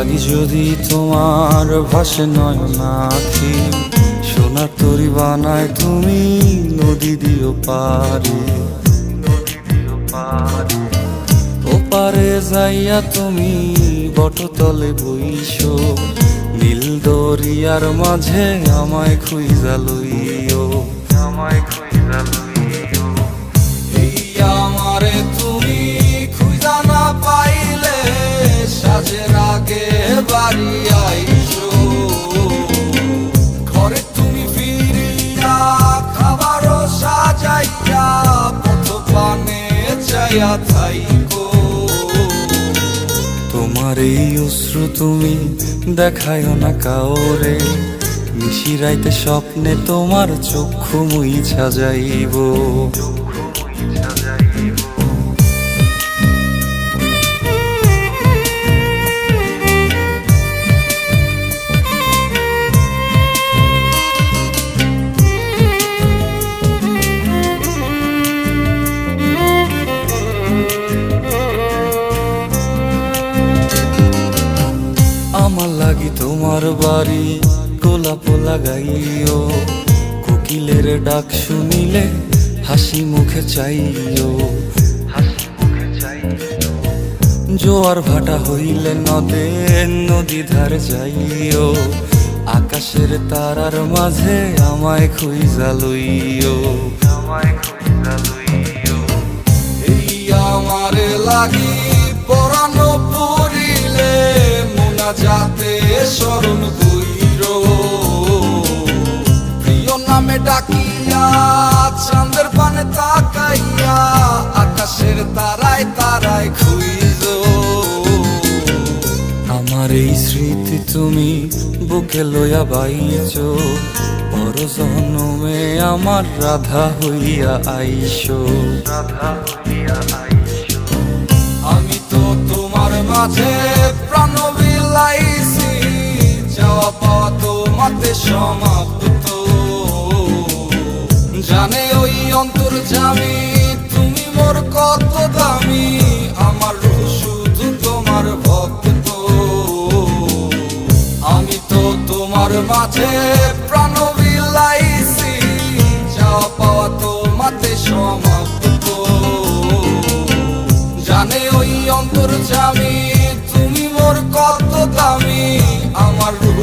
লাগি যদি তোমার ভাসে নয়ন আখি, সোনার তরি বানায় তুমি নদী দিও পারে, ওপারে যাইয়া তুমি বটতলে বইসো, নীল দরিয়ার মাঝে আমায় খুঁজা লইও, আমায় খুঁজা লইও। এই আমারে তুমি খুঁজা না পাইলে সাজের আগে বাড়ি আইসো, ঘরে তুমি ফিরিয়া খাবারও সাজাইয়া পথ পানে চাইয়া থাইকো। তোমার এই অশ্রু তুমি দেখায়ও না কাউরে, নিশিরাইতে স্বপ্নে তোমার চক্ষু মুইছা যাইব। আমার লাগি তোমার বাড়ি গোলাপ লাগাইও, কোকিলের ডাক শুনিলে হাসি মুখে চাইও, জোয়ার ভাটা হইলে নদে নদী ধারে যাইও, আকাশের তারার মাঝে আমায় খুঁজা লইও, আমায় খুঁজা লইও। এই আমারে লাগি পরানো পড়িলে যাতে স্মরণ কইরো, প্রিয় নামে ডাকিয়া চাঁদের পানে তাকাইয়া আকাশের তারায় তারায় খুইজো। আমার এই স্মৃতি তুমি বুকে লইয়া বাইছো, বড় জনমে আমার রাধা হইয়া আইসো, রাধা হইয়া আইসো। আমি তো তোমার মাঝে প্রাণ বিলাইছি, যাওয়া পাওয়া তোমাতে সমাপ্ত, জানে ওই অন্তর্যামী তুমি মোর কত দামি, আমার রূহ শুধু তোমার ভক্ত। আমি তো তোমার মাঝে প্রাণ বিলাইছি, যাওয়া পাওয়া তোমাতে সমাপ্ত, জানে ওই অন্তর্যামী তুমি মোর কত দামি, আমার রূহ